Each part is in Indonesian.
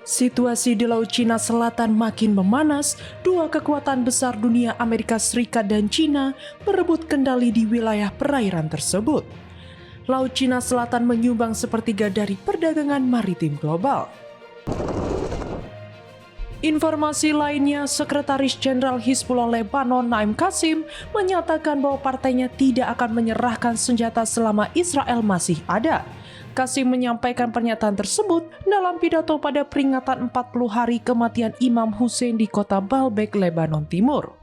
Situasi di Laut Cina Selatan makin memanas. Dua kekuatan besar dunia, Amerika Serikat dan Cina, berebut kendali di wilayah perairan tersebut. Laut Cina Selatan menyumbang sepertiga dari perdagangan maritim global. Informasi lainnya, Sekretaris Jenderal Hizbullah Lebanon Naim Qasim menyatakan bahwa partainya tidak akan menyerahkan senjata selama Israel masih ada. Qasim menyampaikan pernyataan tersebut dalam pidato pada peringatan 40 hari kematian Imam Hussein di kota Baalbek, Lebanon Timur.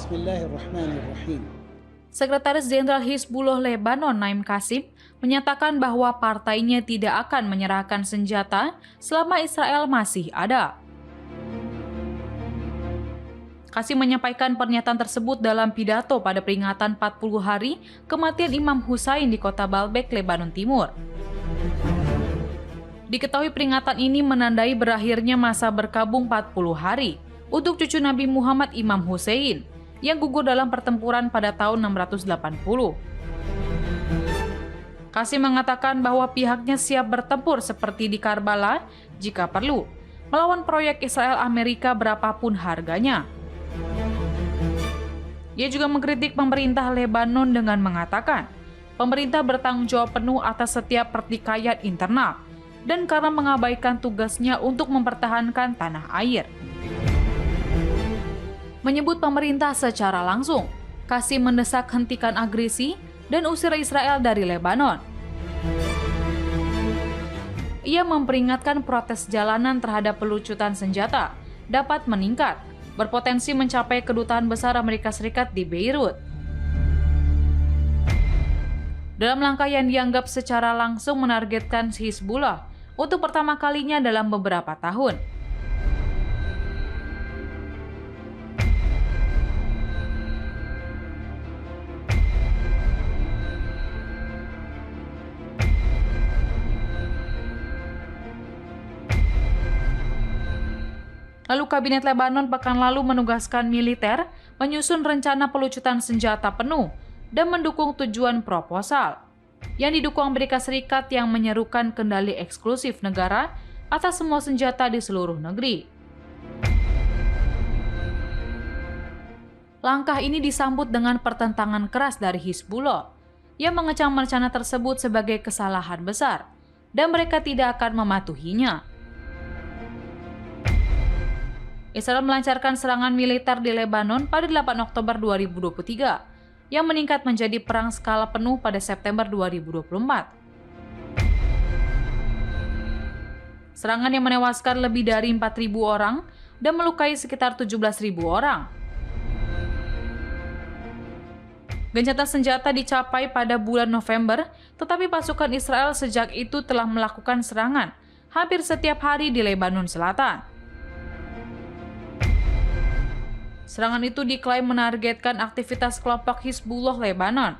Bismillahirrahmanirrahim. Sekretaris Jenderal Hizbullah Lebanon Naim Qasim menyatakan bahwa partainya tidak akan menyerahkan senjata selama Israel masih ada. Qasim menyampaikan pernyataan tersebut dalam pidato pada peringatan 40 hari kematian Imam Hussein di kota Baalbek, Lebanon Timur. Diketahui peringatan ini menandai berakhirnya masa berkabung 40 hari untuk cucu Nabi Muhammad Imam Hussein yang gugur dalam pertempuran pada tahun 680. Qasim mengatakan bahwa pihaknya siap bertempur seperti di Karbala jika perlu, melawan proyek Israel Amerika berapapun harganya. Ia juga mengkritik pemerintah Lebanon dengan mengatakan, pemerintah bertanggung jawab penuh atas setiap pertikaian internal dan karena mengabaikan tugasnya untuk mempertahankan tanah air. Menyebut pemerintah secara langsung, Qasim mendesak hentikan agresi dan usir Israel dari Lebanon. Ia memperingatkan protes jalanan terhadap pelucutan senjata dapat meningkat, berpotensi mencapai kedutaan besar Amerika Serikat di Beirut. Dalam langkah yang dianggap secara langsung menargetkan Hizbullah untuk pertama kalinya dalam beberapa tahun. Lalu Kabinet Lebanon pekan lalu menugaskan militer menyusun rencana pelucutan senjata penuh dan mendukung tujuan proposal yang didukung Amerika Serikat yang menyerukan kendali eksklusif negara atas semua senjata di seluruh negeri. Langkah ini disambut dengan pertentangan keras dari Hizbullah yang mengecam rencana tersebut sebagai kesalahan besar dan mereka tidak akan mematuhinya. Israel melancarkan serangan militer di Lebanon pada 8 Oktober 2023 yang meningkat menjadi perang skala penuh pada September 2024. Serangan yang menewaskan lebih dari 4.000 orang dan melukai sekitar 17.000 orang. Gencatan senjata dicapai pada bulan November, tetapi pasukan Israel sejak itu telah melakukan serangan hampir setiap hari di Lebanon Selatan. Serangan itu diklaim menargetkan aktivitas kelompok Hizbullah Lebanon.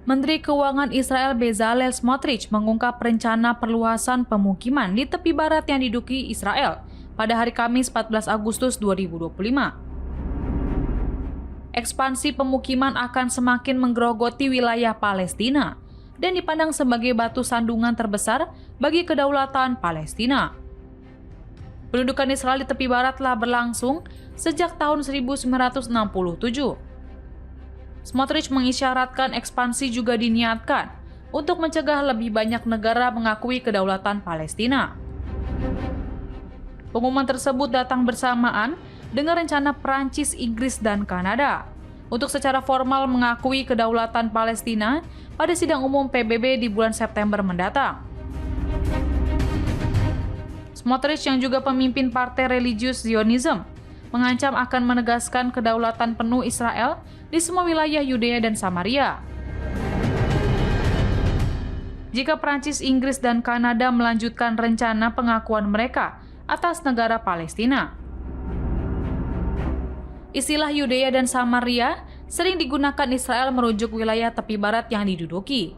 Menteri Keuangan Israel Bezalel Smotrich mengungkap rencana perluasan pemukiman di tepi barat yang diduduki Israel pada hari Kamis 14 Agustus 2025. Ekspansi pemukiman akan semakin menggerogoti wilayah Palestina dan dipandang sebagai batu sandungan terbesar bagi kedaulatan Palestina. Pendudukan Israel di tepi barat telah berlangsung sejak tahun 1967. Smotrich mengisyaratkan ekspansi juga diniatkan untuk mencegah lebih banyak negara mengakui kedaulatan Palestina. Pengumuman tersebut datang bersamaan dengan rencana Prancis, Inggris, dan Kanada untuk secara formal mengakui kedaulatan Palestina pada sidang umum PBB di bulan September mendatang. Smotrich yang juga pemimpin Partai Religius Zionism mengancam akan menegaskan kedaulatan penuh Israel di semua wilayah Yudea dan Samaria. Jika Prancis, Inggris, dan Kanada melanjutkan rencana pengakuan mereka atas negara Palestina. Istilah Yudea dan Samaria sering digunakan Israel merujuk wilayah tepi barat yang diduduki.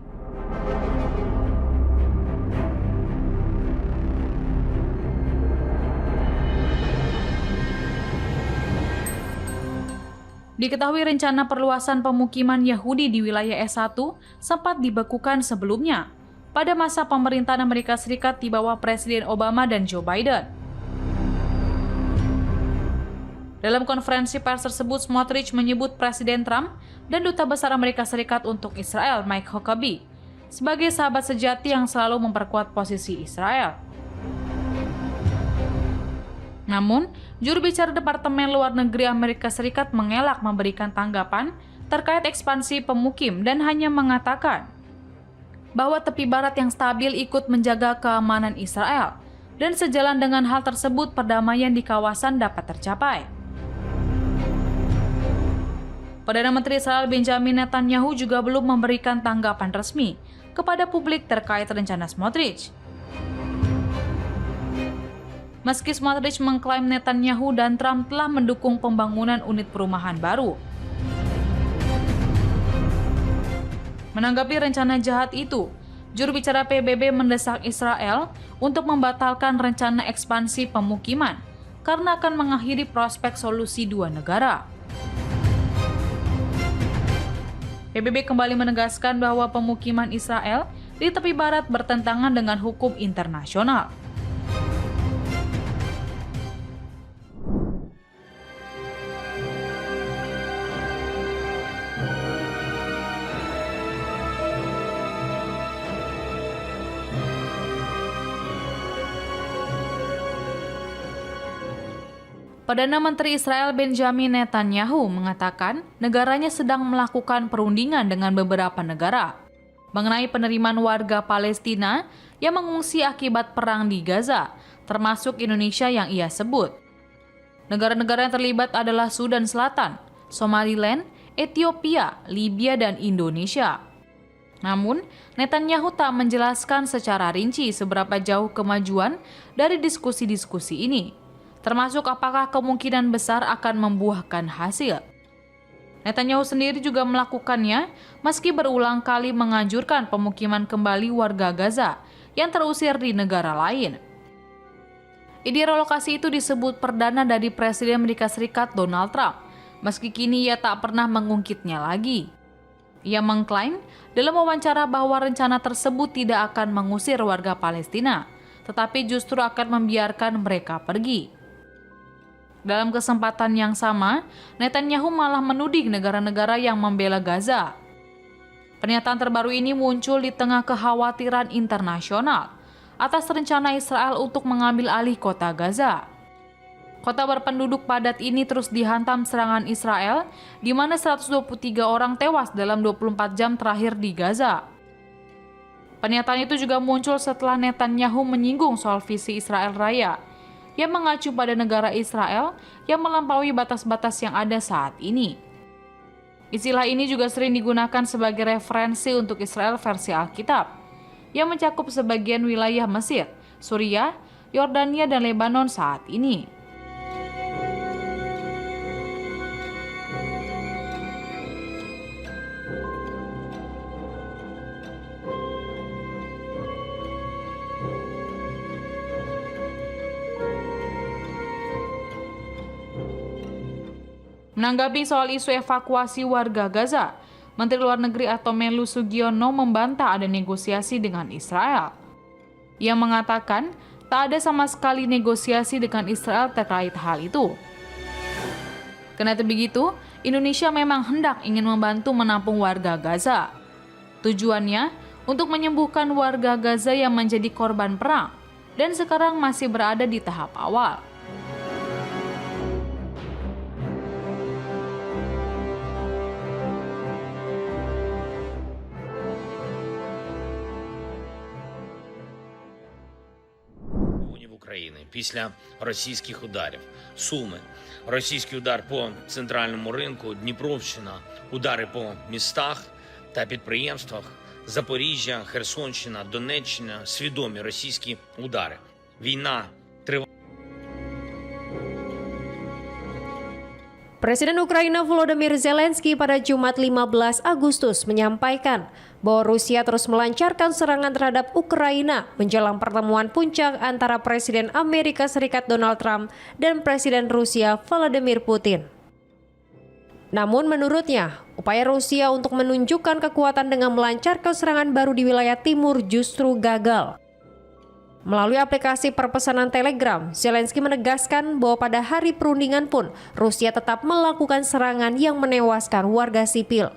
Diketahui rencana perluasan pemukiman Yahudi di wilayah S1 sempat dibekukan sebelumnya pada masa pemerintahan Amerika Serikat di bawah Presiden Obama dan Joe Biden. Dalam konferensi pers tersebut, Smotrich menyebut Presiden Trump dan Duta Besar Amerika Serikat untuk Israel, Mike Huckabee, sebagai sahabat sejati yang selalu memperkuat posisi Israel. Namun, juru bicara Departemen Luar Negeri Amerika Serikat mengelak memberikan tanggapan terkait ekspansi pemukim dan hanya mengatakan bahwa tepi barat yang stabil ikut menjaga keamanan Israel dan sejalan dengan hal tersebut perdamaian di kawasan dapat tercapai. Perdana Menteri Israel Benjamin Netanyahu juga belum memberikan tanggapan resmi kepada publik terkait rencana Smotrich. Meski Smotrich mengklaim Netanyahu dan Trump telah mendukung pembangunan unit perumahan baru. Menanggapi rencana jahat itu, juru bicara PBB mendesak Israel untuk membatalkan rencana ekspansi pemukiman karena akan mengakhiri prospek solusi dua negara. PBB kembali menegaskan bahwa pemukiman Israel di tepi barat bertentangan dengan hukum internasional. Perdana Menteri Israel Benjamin Netanyahu mengatakan negaranya sedang melakukan perundingan dengan beberapa negara mengenai penerimaan warga Palestina yang mengungsi akibat perang di Gaza, termasuk Indonesia yang ia sebut. Negara-negara yang terlibat adalah Sudan Selatan, Somaliland, Ethiopia, Libya, dan Indonesia. Namun, Netanyahu tak menjelaskan secara rinci seberapa jauh kemajuan dari diskusi-diskusi ini, termasuk apakah kemungkinan besar akan membuahkan hasil. Netanyahu sendiri juga melakukannya meski berulang kali menganjurkan pemukiman kembali warga Gaza yang terusir di negara lain. Ide relokasi itu disebut perdana dari Presiden Amerika Serikat Donald Trump, meski kini ia tak pernah mengungkitnya lagi. Ia mengklaim dalam wawancara bahwa rencana tersebut tidak akan mengusir warga Palestina, tetapi justru akan membiarkan mereka pergi. Dalam kesempatan yang sama, Netanyahu malah menuding negara-negara yang membela Gaza. Pernyataan terbaru ini muncul di tengah kekhawatiran internasional atas rencana Israel untuk mengambil alih kota Gaza. Kota berpenduduk padat ini terus dihantam serangan Israel, di mana 123 orang tewas dalam 24 jam terakhir di Gaza. Pernyataan itu juga muncul setelah Netanyahu menyinggung soal visi Israel Raya, yang mengacu pada negara Israel yang melampaui batas-batas yang ada saat ini. Istilah ini juga sering digunakan sebagai referensi untuk Israel versi Alkitab, yang mencakup sebagian wilayah Mesir, Suriah, Yordania, dan Lebanon saat ini. Menanggapi soal isu evakuasi warga Gaza, Menteri Luar Negeri Attomelu Sugiono membantah ada negosiasi dengan Israel. Ia mengatakan tak ada sama sekali negosiasi dengan Israel terkait hal itu. Kendati begitu, Indonesia memang hendak ingin membantu menampung warga Gaza. Tujuannya untuk menyembuhkan warga Gaza yang menjadi korban perang dan sekarang masih berada di tahap awal. України після російських ударів. Суми, російський удар по центральному ринку, Дніпровщина, удари по містах та підприємствах, Запоріжжя, Херсонщина, Донеччина, свідомі російські удари. Війна триває. Presiden Ukraina Volodymyr Zelensky pada Jumat 15 Agustus menyampaikan bahwa Rusia terus melancarkan serangan terhadap Ukraina menjelang pertemuan puncak antara Presiden Amerika Serikat Donald Trump dan Presiden Rusia Vladimir Putin. Namun menurutnya, upaya Rusia untuk menunjukkan kekuatan dengan melancarkan serangan baru di wilayah timur justru gagal. Melalui aplikasi perpesanan Telegram, Zelensky menegaskan bahwa pada hari perundingan pun Rusia tetap melakukan serangan yang menewaskan warga sipil.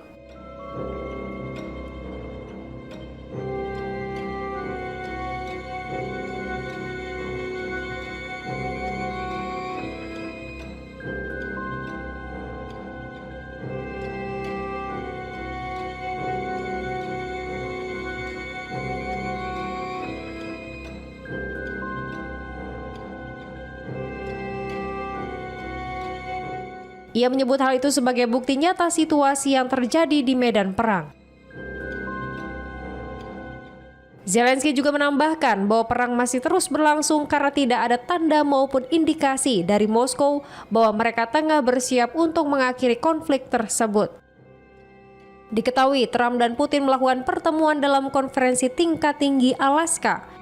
Ia menyebut hal itu sebagai bukti nyata situasi yang terjadi di medan perang. Zelensky juga menambahkan bahwa perang masih terus berlangsung karena tidak ada tanda maupun indikasi dari Moskow bahwa mereka tengah bersiap untuk mengakhiri konflik tersebut. Diketahui Trump dan Putin melakukan pertemuan dalam konferensi tingkat tinggi Alaska.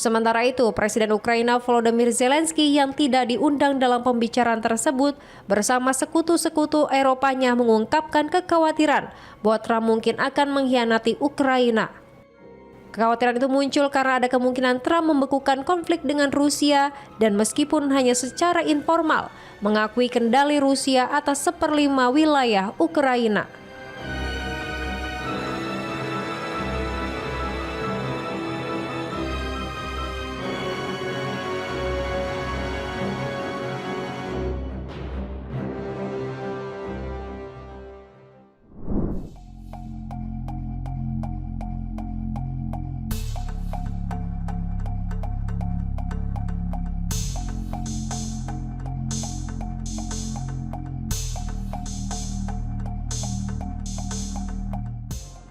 Sementara itu, Presiden Ukraina Volodymyr Zelensky yang tidak diundang dalam pembicaraan tersebut bersama sekutu-sekutu Eropanya mengungkapkan kekhawatiran bahwa Trump mungkin akan mengkhianati Ukraina. Kekhawatiran itu muncul karena ada kemungkinan Trump membekukan konflik dengan Rusia dan meskipun hanya secara informal mengakui kendali Rusia atas 1/5 wilayah Ukraina.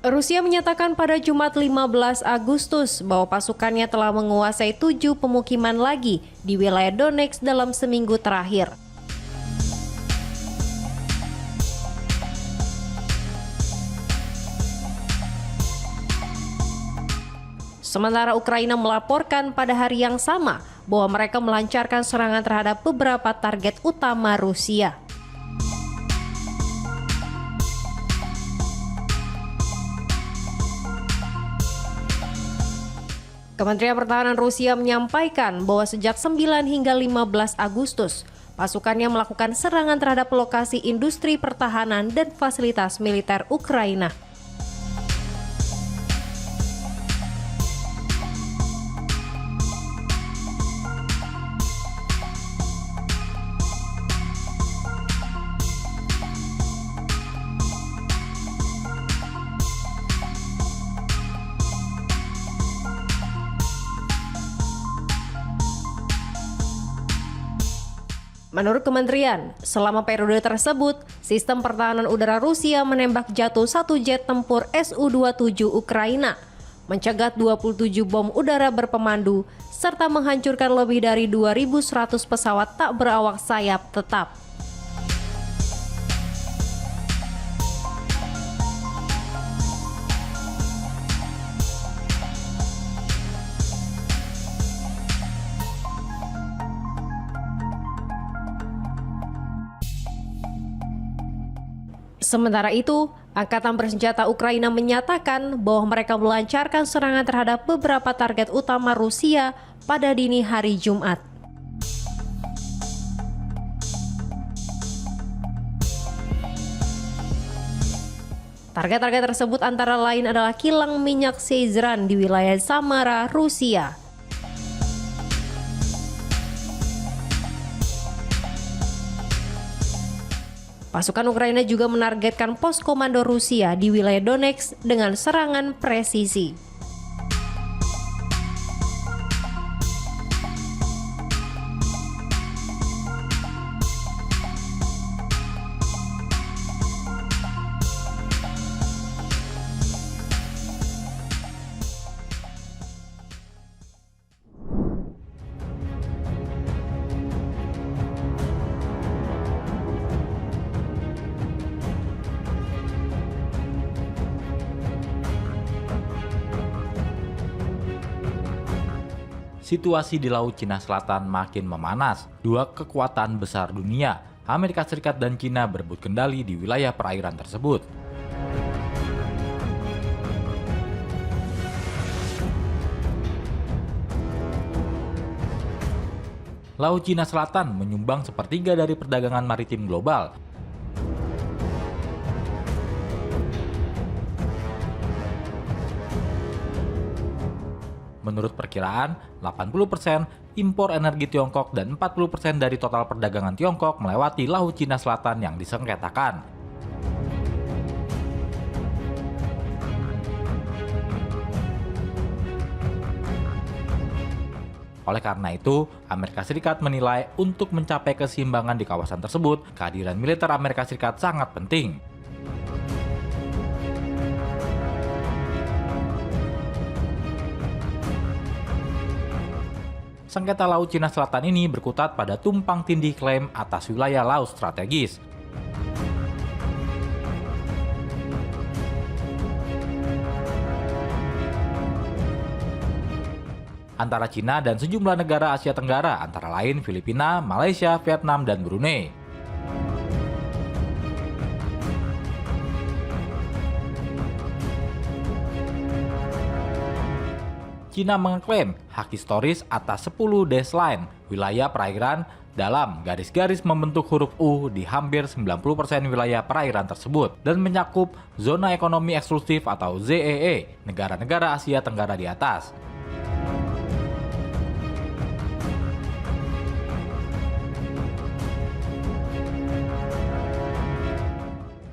Rusia menyatakan pada Jumat 15 Agustus bahwa pasukannya telah menguasai 7 pemukiman lagi di wilayah Donetsk dalam seminggu terakhir. Sementara Ukraina melaporkan pada hari yang sama bahwa mereka melancarkan serangan terhadap beberapa target utama Rusia. Kementerian Pertahanan Rusia menyampaikan bahwa sejak 9 hingga 15 Agustus, pasukannya melakukan serangan terhadap lokasi industri pertahanan dan fasilitas militer Ukraina. Menurut kementerian, selama periode tersebut, sistem pertahanan udara Rusia menembak jatuh 1 jet tempur Su-27 Ukraina, mencegat 27 bom udara berpemandu, serta menghancurkan lebih dari 2.100 pesawat tak berawak sayap tetap. Sementara itu, Angkatan Bersenjata Ukraina menyatakan bahwa mereka melancarkan serangan terhadap beberapa target utama Rusia pada dini hari Jumat. Target-target tersebut antara lain adalah kilang minyak Syzran di wilayah Samara, Rusia. Pasukan Ukraina juga menargetkan pos komando Rusia di wilayah Donetsk dengan serangan presisi. Situasi di Laut Cina Selatan makin memanas. Dua kekuatan besar dunia, Amerika Serikat dan Cina, berebut kendali di wilayah perairan tersebut. Laut Cina Selatan menyumbang sepertiga dari perdagangan maritim global. Menurut perkiraan, 80% impor energi Tiongkok dan 40% dari total perdagangan Tiongkok melewati Laut Cina Selatan yang disengketakan. Oleh karena itu, Amerika Serikat menilai untuk mencapai keseimbangan di kawasan tersebut, kehadiran militer Amerika Serikat sangat penting. Sengketa Laut Cina Selatan ini berkutat pada tumpang tindih klaim atas wilayah laut strategis. Antara Cina dan sejumlah negara Asia Tenggara, antara lain Filipina, Malaysia, Vietnam, dan Brunei. Cina mengklaim hak historis atas 10 dash line, wilayah perairan dalam garis-garis membentuk huruf U di hampir 90% wilayah perairan tersebut dan mencakup zona ekonomi eksklusif atau ZEE, negara-negara Asia Tenggara di atas.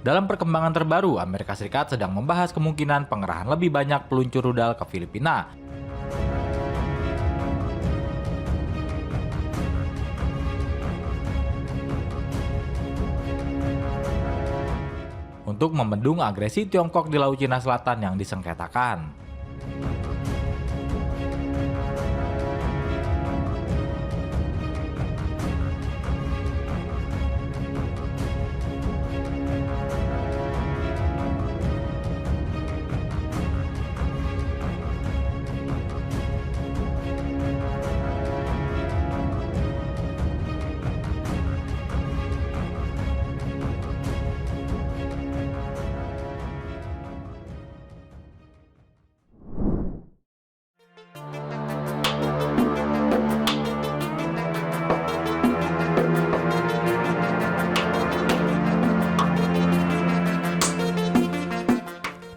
Dalam perkembangan terbaru, Amerika Serikat sedang membahas kemungkinan pengerahan lebih banyak peluncur rudal ke Filipina. Untuk membendung agresi Tiongkok di Laut Cina Selatan yang disengketakan.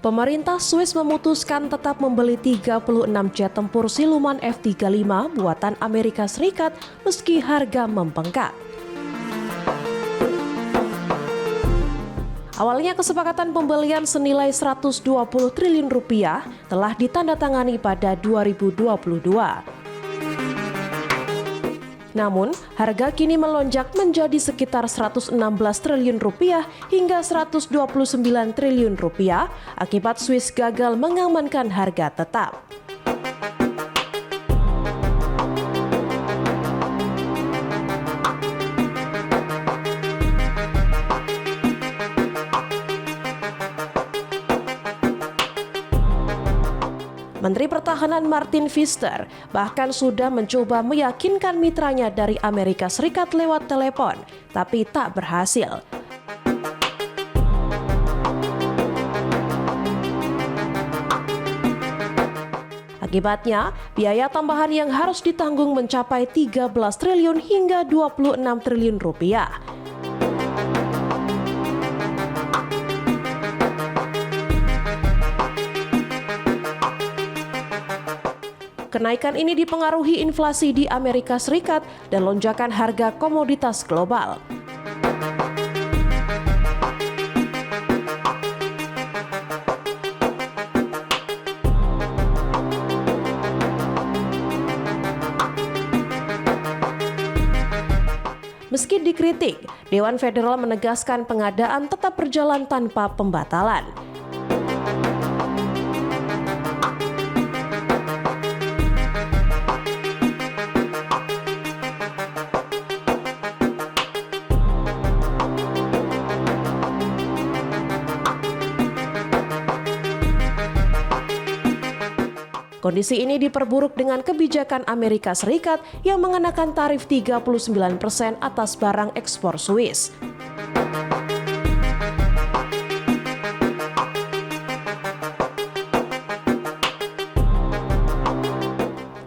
Pemerintah Swiss memutuskan tetap membeli 36 jet tempur siluman F-35 buatan Amerika Serikat meski harga membengkak. Awalnya kesepakatan pembelian senilai 120 triliun rupiah telah ditandatangani pada 2022. Namun, harga kini melonjak menjadi sekitar 116 triliun rupiah hingga 129 triliun rupiah akibat Swiss gagal mengamankan harga tetap. Menteri Pertahanan Martin Pfister bahkan sudah mencoba meyakinkan mitranya dari Amerika Serikat lewat telepon, tapi tak berhasil. Akibatnya, biaya tambahan yang harus ditanggung mencapai 13 triliun hingga 26 triliun rupiah. Kenaikan ini dipengaruhi inflasi di Amerika Serikat dan lonjakan harga komoditas global. Meski dikritik, Dewan Federal menegaskan pengadaan tetap berjalan tanpa pembatalan. Kondisi ini diperburuk dengan kebijakan Amerika Serikat yang mengenakan tarif 39% atas barang ekspor Swiss.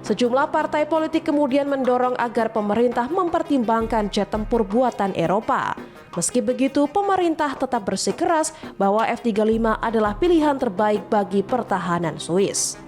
Sejumlah partai politik kemudian mendorong agar pemerintah mempertimbangkan jet tempur buatan Eropa. Meski begitu, pemerintah tetap bersikeras bahwa F-35 adalah pilihan terbaik bagi pertahanan Swiss.